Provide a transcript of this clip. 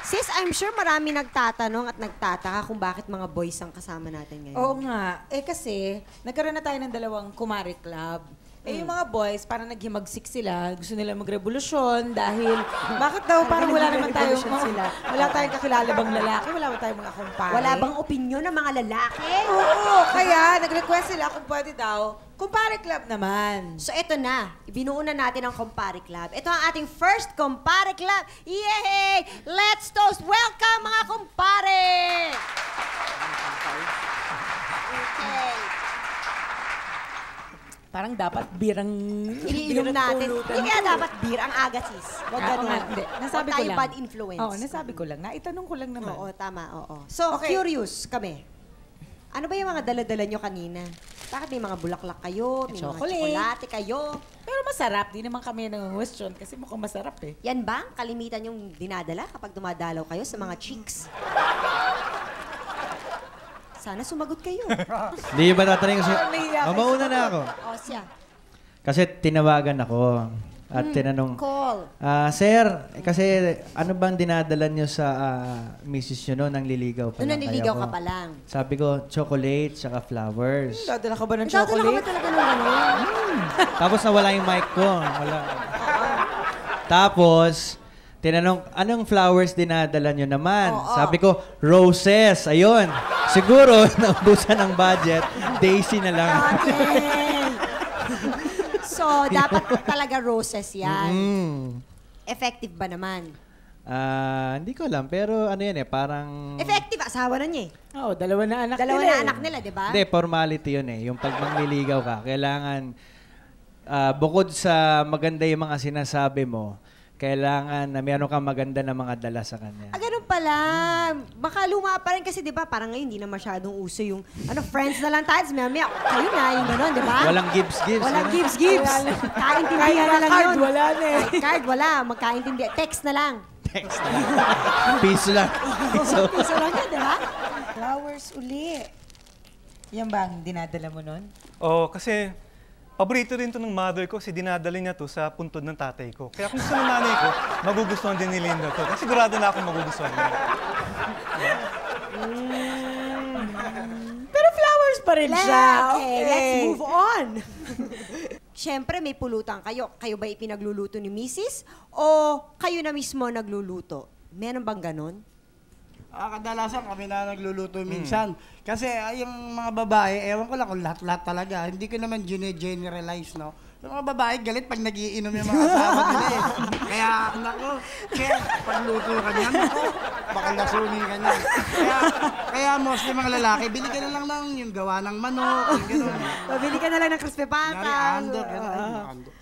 Sis, I'm sure marami nagtatanong at nagtataka kung bakit mga boys ang kasama natin ngayon. Oo nga. Kasi, nagkaroon na tayo ng dalawang Kumari Club. Yung mga boys, parang naghimagsik sila. Gusto nila magrevolusyon dahil, bakit daw parang wala naman tayong wala tayong kakilala bang lalaki? Wala ba tayong mga kumpare? Wala bang opinyon ng mga lalaki? Oo, kaya nag-request sila kung pwede daw, Kumpare Club naman. So ito na, ibinuo na natin ang Kumpare Club. Ito ang ating first Kumpare Club. Yay! Let's toast! Welcome mga kumpare! Okay. Parang dapat birang... Iniinom natin. Hindi kaya dapat beer ang aga, sis. Huwag ganun. Hindi, nasabi ko tayo lang. bad influence. Oo, nasabi ko lang. Naitanong ko lang naman. Oo, tama, oo. So, Okay. curious kami. Ano ba yung mga dala-dala nyo kanina? Bakit may mga bulaklak kayo? May Chocolate. mga tsokolate kayo? Pero masarap. Di naman kami nang-question kasi mukhang masarap eh. Yan ba ang kalimitan yung dinadala kapag dumadalaw kayo sa mga chicks? Sana sumagot kayo. Hindi ba tatanungin kasi, Nahiya ka. mauna na ako. O, siya. Kasi tinawagan ako at tinanong, Call. Sir, kasi ano bang dinadala nyo sa misis nyo no, nang liligaw pa Noon lang nanliligaw kayo ka pa lang. Sabi ko, chocolate, saka flowers. Dadala ka ba ng Dadala ka ba chocolate? talaga ng gano'n? Tapos nawala yung mic ko. Wala. Tapos, tinanong, anong flowers dinadala nyo naman? Sabi ko, roses. Ayun. Siguro, naubusan ng budget, daisy na lang. So, dapat talaga roses yan. Mm. Effective ba naman? Hindi ko alam, pero ano yan parang... Effective, asawa na niya eh. Oo, dalawa na anak Dalawa nila na eh. anak nila, di ba? Hindi, formality yun Yung pag mangliligaw ka, kailangan, bukod sa maganda yung mga sinasabi mo, kailangan na meron kang maganda na mga dala sa kanya. Ganun pala. Baka luma pa rin kasi, di ba, parang ngayon hindi na masyadong uso yung, friends na lang tayo, maya, kayo na, yung gano'n, di ba? Walang gives-gives. Walang ano? gives. Kaintindihan na lang card, yun. wala na eh. Card, wala. Magkaintindihan. Text na lang. Text na lang. Piso lang. Piso lang yan, di ba? Flowers uli. Yan ba ang dinadala mo nun? Oo, kasi paborito rin to ng mother ko kasi dinadala niya to sa puntod ng tatay ko. Kaya kung gusto ng nanay ko, magugustuhan din ni Linda to. Kasi sigurado na akong magugustuhan niya. Pero flowers pa rin siya. Okay, let's move on. Siyempre, may pulutan kayo. Kayo ba ipinagluluto ni Mrs. O kayo na mismo nagluluto? Meron bang ganon? Kadalasan kami na nagluluto minsan. Kasi yung mga babae, ewan ko lang kung lahat-lahat talaga. Hindi ko naman generalize, no? Yung mga babae, galit pag nagiinom yung mga asawa nila eh. Kaya, naku, pagluto ka niyan, naku, baka lasunin ka niyan. Kaya mostly mga lalaki, bili ka na lang ng yung gawa ng manok, yung gano'n. Pabili ka na lang ng crispy Kunyari, patas. andok, gano'n. Andok.